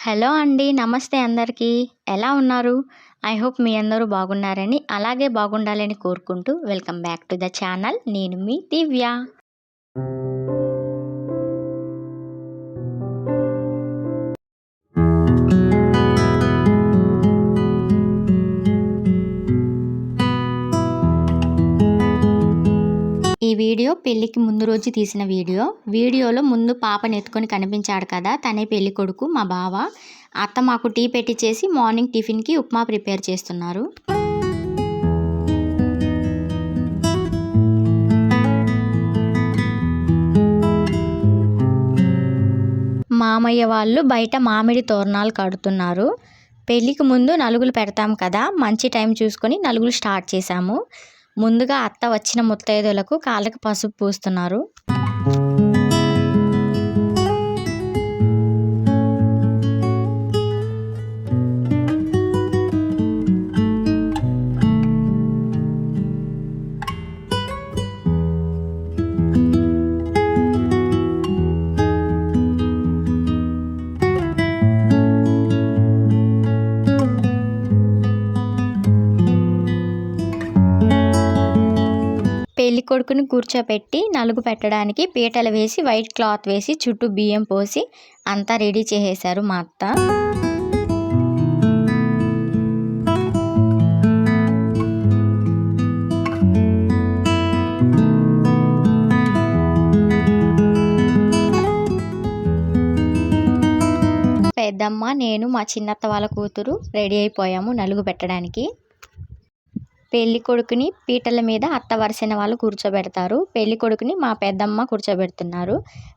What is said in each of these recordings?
Hello అండి. నమస్తే అందరికీ. ఎలా ఉన్నారు? ఐ హోప్ మీ అందరూ బాగున్నారని, అలాగే బాగుండాలని కోరుకుంటూ welcome back to the channel. నేను మీ దివ్య. ఈ వీడియో పెళ్ళికి ముందు రోజు తీసిన వీడియోలో ముందు పాపని ఎత్తుకొని కనిపించాడు కదా, తనే పెళ్లి కొడుకు మా బావ. అత్త మాకు టీ పెట్టించేసి మార్నింగ్ టిఫిన్కి ఉప్మా ప్రిపేర్ చేస్తున్నారు. మామయ్య వాళ్ళు బయట మామిడి తోరణాలు కడుతున్నారు. పెళ్ళికి ముందు నలుగులు పెడతాం కదా, మంచి టైం చూసుకొని నలుగులు స్టార్ట్ చేశాము. ముందుగా అత్త వచ్చిన ముత్తైదులకు కాళ్ళకి పసుపు పూస్తున్నారు. పెళ్లి కొడుకుని కూర్చోపెట్టి నలుగు పెట్టడానికి పీటలు వేసి వైట్ క్లాత్ వేసి చుట్టూ బియ్యం పోసి అంతా రెడీ చేసేశారు మా అత్త. పెద్దమ్మ, నేను, మా చిన్నత్త వాళ్ళ కూతురు రెడీ అయిపోయాము నలుగు పెట్టడానికి. పెళ్లి కొడుకుని పీటల మీద అత్త వరుసైన వాళ్ళు కూర్చోబెడతారు. పెళ్లి కొడుకుని మా పెద్దమ్మ కూర్చోబెడుతున్నారు.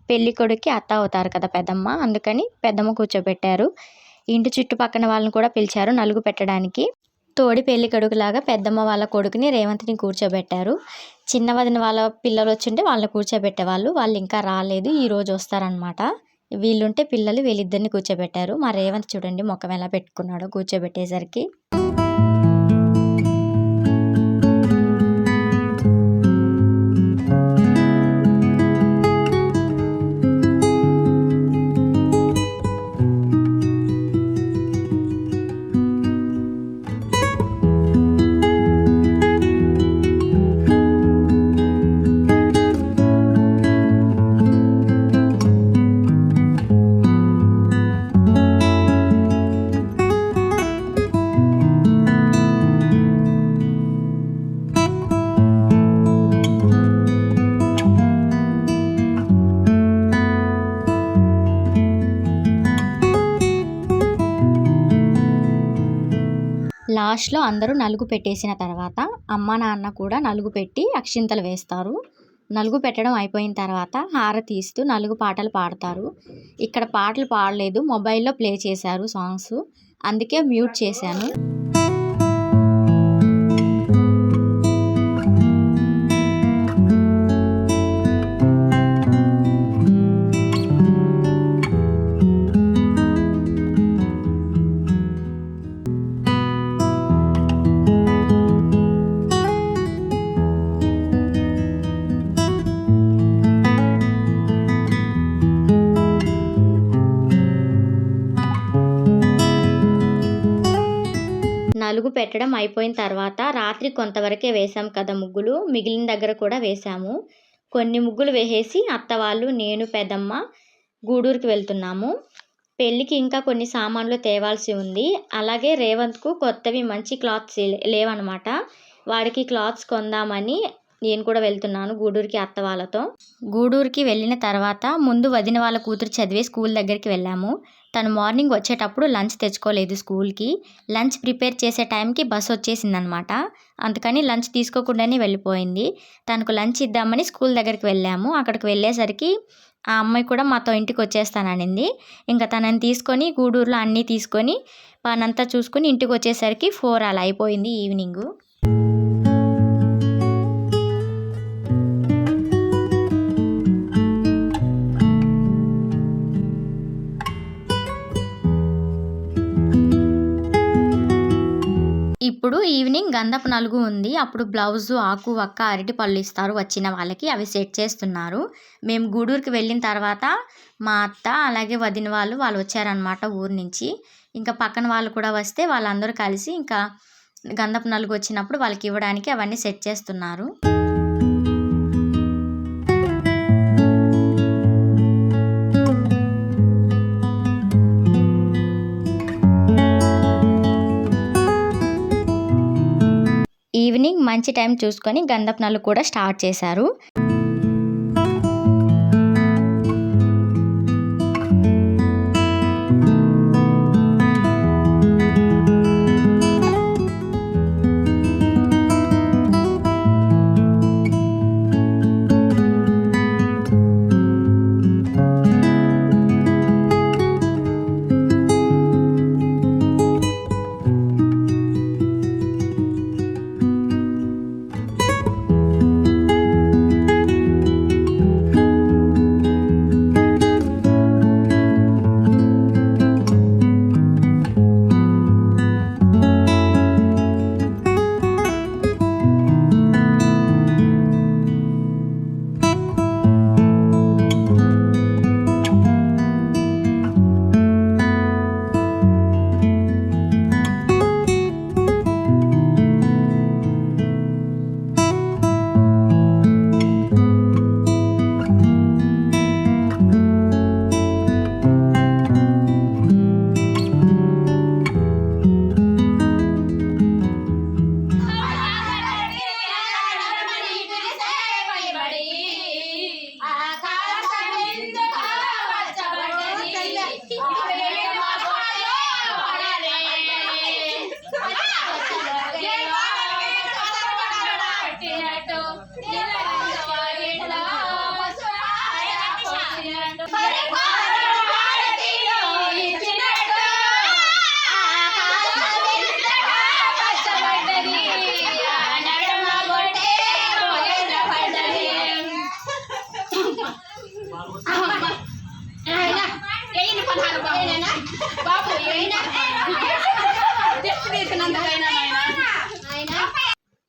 పెళ్లి కొడుక్కి అత్త అవుతారు కదా పెద్దమ్మ, అందుకని పెద్దమ్మ కూర్చోబెట్టారు. ఇంటి చుట్టుపక్కన వాళ్ళని కూడా పిలిచారు నలుగు పెట్టడానికి. తోడి పెళ్లి కొడుకులాగా పెద్దమ్మ వాళ్ళ కొడుకుని రేవంత్ని కూర్చోబెట్టారు. చిన్న వదిన వాళ్ళ పిల్లలు వచ్చింటే వాళ్ళని కూర్చోబెట్టేవాళ్ళు. వాళ్ళు ఇంకా రాలేదు, ఈరోజు వస్తారనమాట. వీళ్ళుంటే పిల్లలు వీళ్ళిద్దరిని కూర్చోబెట్టారు. మా రేవంత్ చూడండి ముఖం ఎలా పెట్టుకున్నాడో కూర్చోబెట్టేసరికి. లాస్ట్లో అందరూ నలుగు పెట్టేసిన తర్వాత అమ్మ నాన్న కూడా నలుగు పెట్టి అక్షింతలు వేస్తారు. నలుగు పెట్టడం అయిపోయిన తర్వాత హారతి ఇస్తూ నలుగు పాటలు పాడతారు. ఇక్కడ పాటలు పాడలేదు, మొబైల్లో ప్లే చేశారు సాంగ్స్, అందుకే మ్యూట్ చేశాను. నలుగు పెట్టడం అయిపోయిన తర్వాత రాత్రి కొంతవరకే వేసాం కదా ముగ్గులు, మిగిలిన దగ్గర కూడా వేసాము. కొన్ని ముగ్గులు వేసేసి అత్త వాళ్ళు, నేను, పెద్దమ్మ గూడూరుకి వెళ్తున్నాము. పెళ్ళికి ఇంకా కొన్ని సామాన్లు తేవాల్సి ఉంది. అలాగే రేవంత్కు కొత్తవి మంచి క్లాత్స్ లేవన్నమాట. వాడికి క్లాత్స్ కొందామని నేను కూడా వెళ్తున్నాను గూడూరుకి అత్త వాళ్ళతో. గూడూరుకి వెళ్ళిన తర్వాత ముందు వదిన వాళ్ళ కూతురు చదివే స్కూల్ దగ్గరికి వెళ్ళాము. తను మార్నింగ్ వచ్చేటప్పుడు లంచ్ తెచ్చుకోలేదు స్కూల్కి. లంచ్ ప్రిపేర్ చేసే టైంకి బస్ వచ్చేసిందనమాట. అందుకని లంచ్ తీసుకోకుండానే వెళ్ళిపోయింది. తనకు లంచ్ ఇద్దామని స్కూల్ దగ్గరికి వెళ్ళాము. అక్కడికి వెళ్ళేసరికి ఆ అమ్మాయి కూడా మాతో ఇంటికి వచ్చేస్తాననింది. ఇంకా తనని తీసుకొని గూడూరులో అన్నీ తీసుకొని పనంతా చూసుకుని ఇంటికి వచ్చేసరికి 4 అలా అయిపోయింది ఈవినింగు. ఇప్పుడు ఈవినింగ్ గంధపు నలుగు ఉంది. అప్పుడు బ్లౌజు, ఆకు, వక్క, అరటి పళ్ళు ఇస్తారు వచ్చిన వాళ్ళకి. అవి సెట్ చేస్తున్నారు. మేము గూడూరుకి వెళ్ళిన తర్వాత మా అత్త అలాగే వదిన వాళ్ళు వచ్చారనమాట ఊరు నుంచి. ఇంకా పక్కన వాళ్ళు కూడా వస్తే వాళ్ళందరూ కలిసి ఇంకా గంధపు నలుగు వచ్చినప్పుడు వాళ్ళకి ఇవ్వడానికి అవన్నీ సెట్ చేస్తున్నారు. ఈవినింగ్ మంచి టైం చూసుకొని గంధపు నలుగు కూడా స్టార్ట్ చేశారు.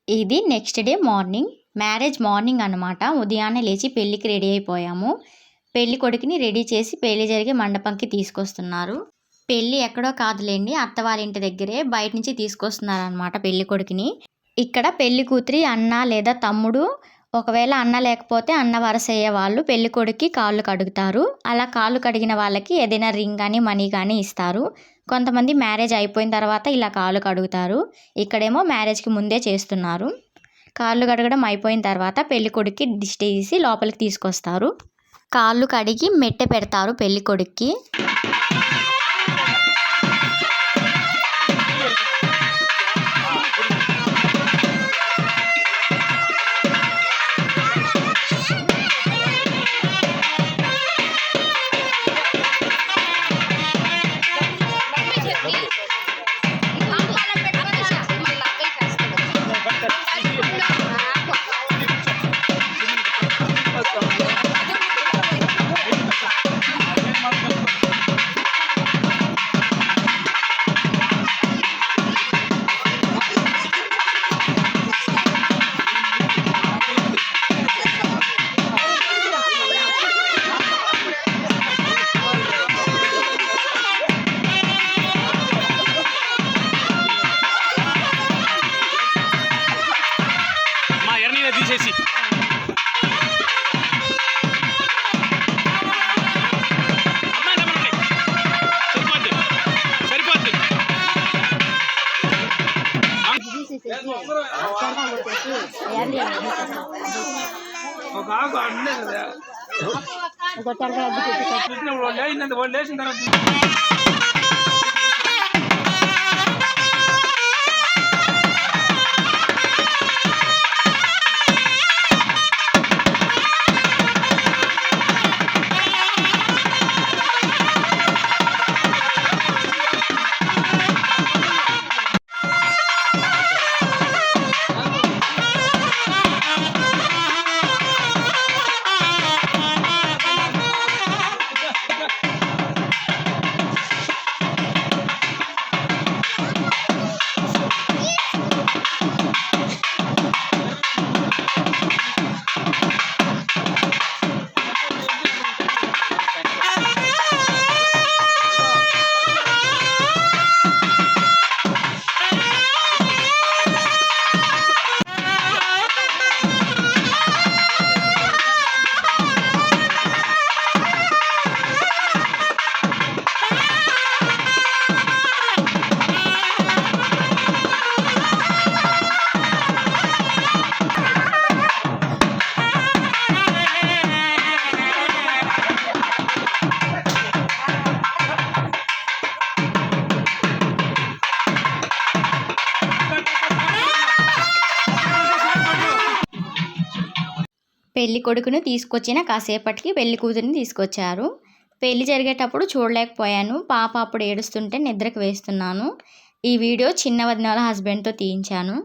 ఇది next day morning, marriage morning అనమాట. ఉదయాన్నే లేచి పెళ్ళికి రెడీ అయిపోయాము. పెళ్లి కొడుకుని రెడీ చేసి పెళ్లి జరిగే మండపంకి తీసుకొస్తున్నారు. పెళ్ళి ఎక్కడో కాదులేండి, అత్త వాళ్ళ ఇంటి దగ్గరే బయట నుంచి తీసుకొస్తున్నారు అనమాట పెళ్లి కొడుకుని. ఇక్కడ పెళ్లి కూతురి అన్న లేదా తమ్ముడు, ఒకవేళ అన్న లేకపోతే అన్న వరస అయ్యే వాళ్ళు పెళ్లి కొడుక్కి కాళ్ళు కడుగుతారు. అలా కాళ్ళు కడిగిన వాళ్ళకి ఏదైనా రింగ్ కానీ మనీ కానీ ఇస్తారు. కొంతమంది మ్యారేజ్ అయిపోయిన తర్వాత ఇలా కాళ్ళు కడుగుతారు. ఇక్కడేమో మ్యారేజ్కి ముందే చేస్తున్నారు. కాళ్ళు కడగడం అయిపోయిన తర్వాత పెళ్లి కొడుక్కి దిష్టి తీసి లోపలికి తీసుకొస్తారు. కాళ్ళు కడిగి మెట్టె పెడతారు పెళ్లి కొడుక్కి. పెళ్లి కొడుకుని తీసుకొచ్చిన కాసేపటికి పెళ్లి కూతురిని తీసుకొచ్చారు. పెళ్లి జరిగేటప్పుడు చూడలేకపోయాను. పాప అప్పుడు ఏడుస్తుంటే నిద్రకు వేస్తున్నాను. ఈ వీడియో చిన్న వదిన వాళ్ళ హస్బెండ్తో తీయించాను.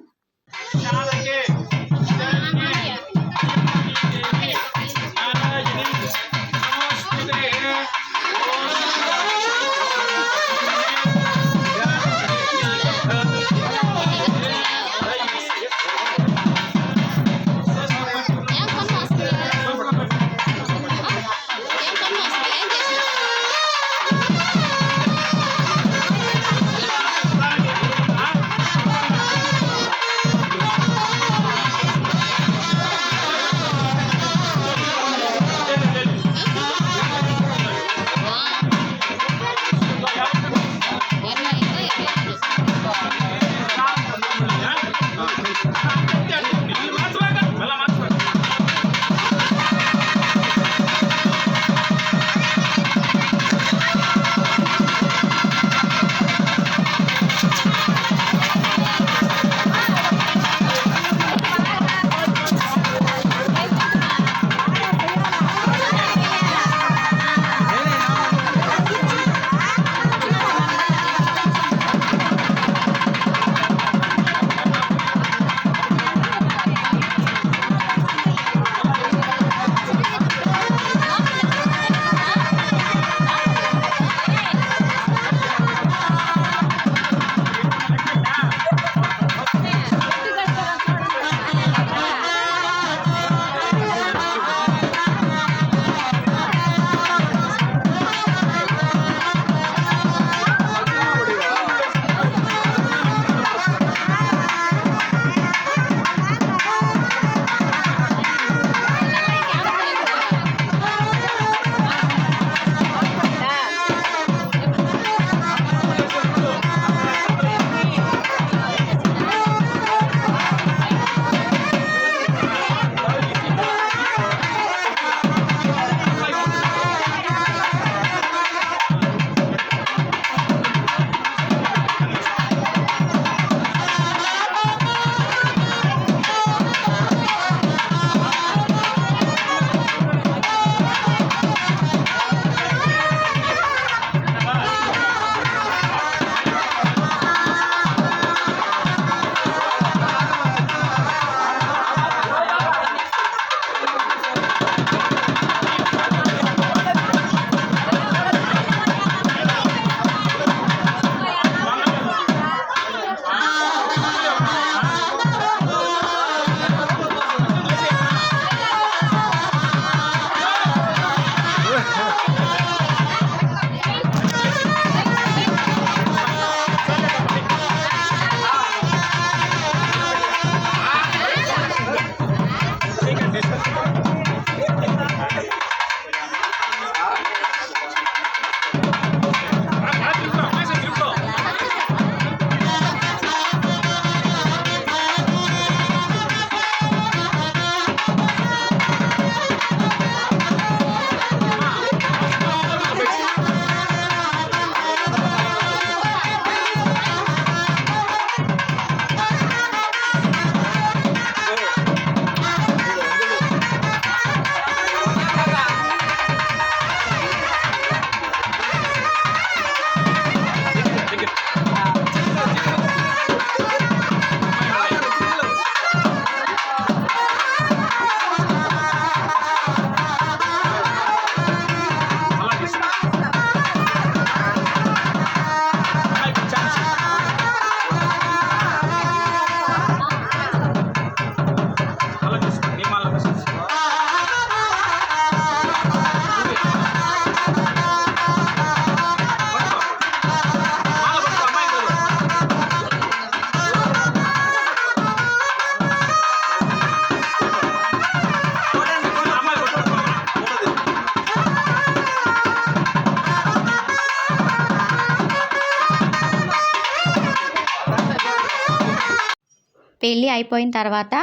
పెళ్ళి అయిపోయిన తర్వాత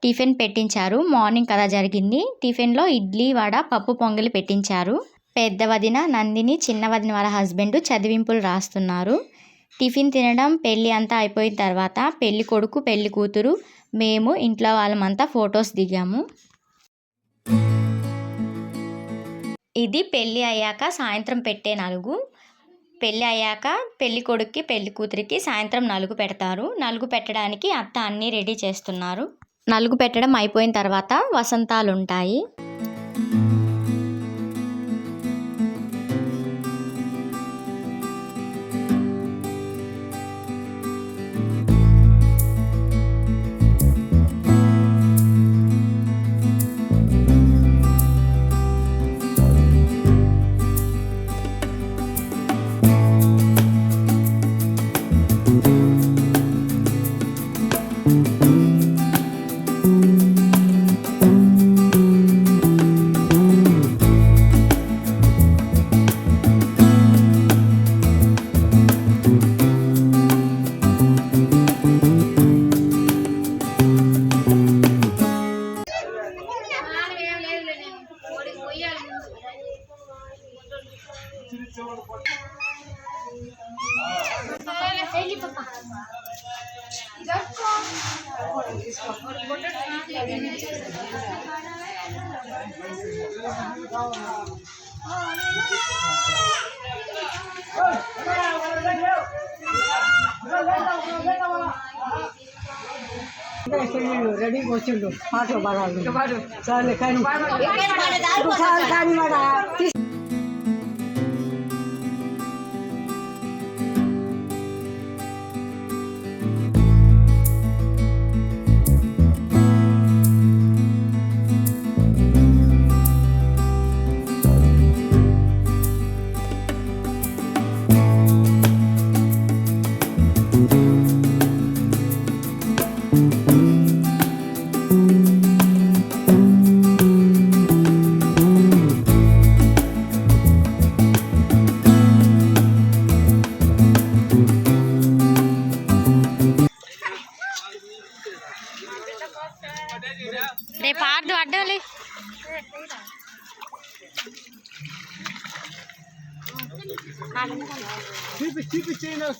టిఫిన్ పెట్టించారు. మార్నింగ్ కదా జరిగింది. టిఫిన్లో ఇడ్లీ, వడ, పప్పు పొంగలి పెట్టించారు. పెద్ద వదిన నందిని, చిన్న వదిన వాళ్ళ హస్బెండ్ చదివింపులు రాస్తున్నారు. టిఫిన్ తినడం, పెళ్ళి అంతా అయిపోయిన తర్వాత పెళ్ళి కొడుకు, పెళ్ళి కూతురు, మేము ఇంట్లో వాళ్ళమంతా ఫొటోస్ దిగాము. ఇది పెళ్ళి అయ్యాక సాయంత్రం పెట్టే నలుగు. పెళ్ళి అయ్యాక పెళ్ళి కొడుక్కి పెళ్ళి కూతురికి సాయంత్రం నలుగు పెడతారు. నలుగు పెట్టడానికి అత్త అన్నీ రెడీ చేస్తున్నారు. నలుగు పెట్టడం అయిపోయిన తర్వాత వసంతాలు ఉంటాయి. రెడీ వచ్చిండు పాటలు పాడాలి సరే కానీ రేపు ఆర్డు అడ్డాలి.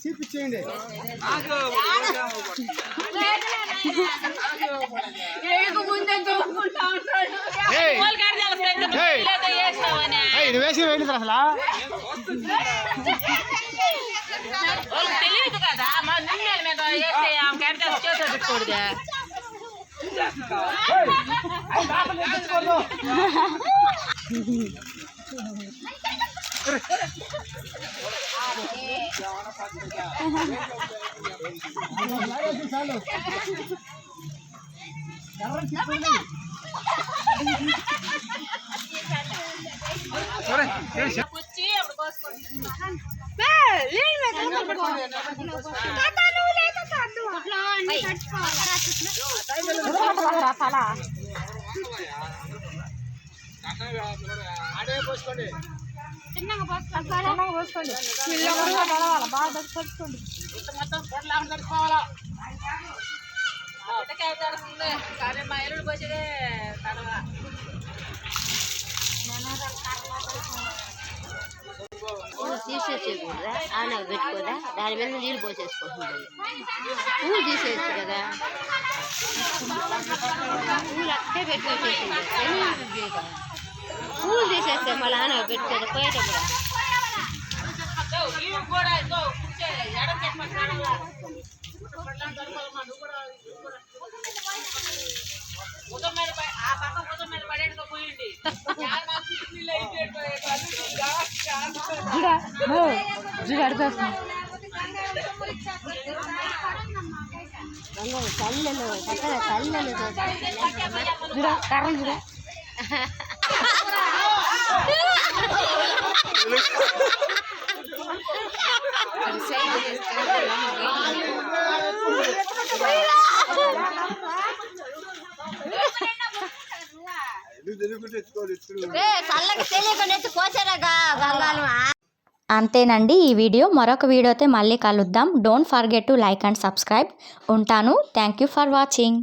చూపించేయండి వేసి వెళ్ళింది అసలు తెలియదు కదా చేసేటప్పుడు తీసేసేకూడదా ఆన పెట్టుకోదా దాని మీద నీళ్ళు పోసేసుకుంటుంది పూలు తీసేయచ్చు కదా పూలు అట్టే పెట్టుకొచ్చేసింది పూలు తీసేస్తే మళ్ళీ ఆన పెట్టుకోదా పోయేటప్పుడు కళ్ళను పక్కన కళ్ళను కర్ర అంతేనండి ఈ వీడియో. మరొక వీడియోతో మళ్ళీ కలుద్దాం. Don't forget to like and subscribe. ఉంటాను. Thank you for watching.